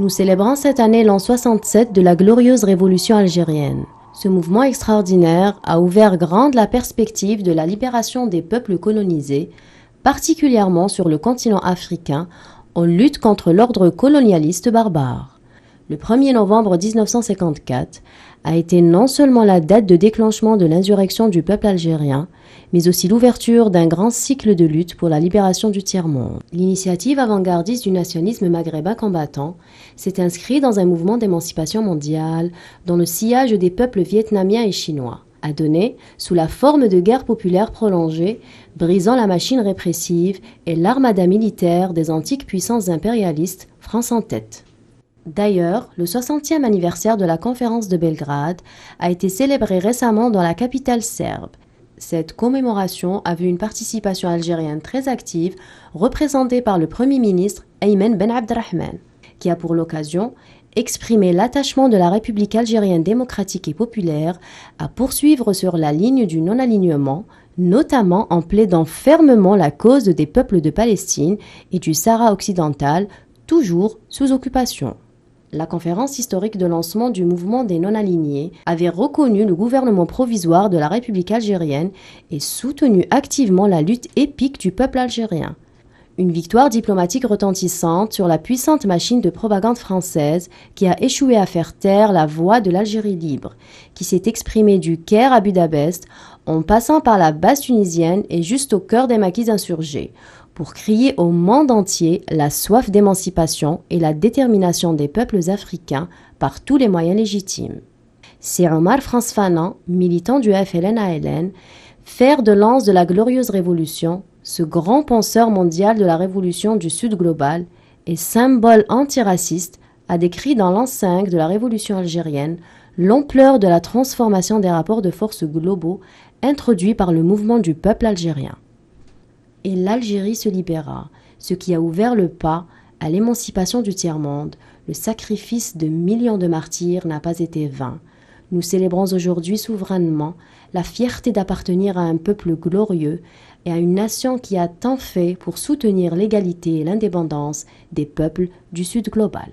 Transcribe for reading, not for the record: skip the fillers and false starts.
Nous célébrons cette année l'an 67 de la glorieuse révolution algérienne. Ce mouvement extraordinaire a ouvert grande la perspective de la libération des peuples colonisés, particulièrement sur le continent africain, en lutte contre l'ordre colonialiste barbare. Le 1er novembre 1954 a été non seulement la date de déclenchement de l'insurrection du peuple algérien, mais aussi l'ouverture d'un grand cycle de lutte pour la libération du tiers-monde. L'initiative avant-gardiste du nationalisme maghrébin combattant s'est inscrite dans un mouvement d'émancipation mondiale dans le sillage des peuples vietnamiens et chinois, a donné sous la forme de guerres populaires prolongées, brisant la machine répressive et l'armada militaire des antiques puissances impérialistes, France en tête. D'ailleurs, le 60e anniversaire de la conférence de Belgrade a été célébré récemment dans la capitale serbe. Cette commémoration a vu une participation algérienne très active, représentée par le Premier ministre Ayman Ben Abdelrahman, qui a pour l'occasion exprimé l'attachement de la République algérienne démocratique et populaire à poursuivre sur la ligne du non-alignement, notamment en plaidant fermement la cause des peuples de Palestine et du Sahara occidental, toujours sous occupation. La conférence historique de lancement du mouvement des non-alignés avait reconnu le gouvernement provisoire de la République algérienne et soutenu activement la lutte épique du peuple algérien. Une victoire diplomatique retentissante sur la puissante machine de propagande française qui a échoué à faire taire la voix de l'Algérie libre, qui s'est exprimée du Caire à Budapest en passant par la base tunisienne et juste au cœur des maquis insurgés, pour crier au monde entier la soif d'émancipation et la détermination des peuples africains par tous les moyens légitimes. C'est Omar Frantz Fanon, militant du FLN-ALN, fer de lance de la glorieuse révolution, ce grand penseur mondial de la révolution du Sud global et symbole antiraciste, a décrit dans l'an 5 de la révolution algérienne l'ampleur de la transformation des rapports de force globaux introduits par le mouvement du peuple algérien. Et l'Algérie se libéra, ce qui a ouvert le pas à l'émancipation du tiers-monde. Le sacrifice de millions de martyrs n'a pas été vain. Nous célébrons aujourd'hui souverainement la fierté d'appartenir à un peuple glorieux et à une nation qui a tant fait pour soutenir l'égalité et l'indépendance des peuples du Sud global.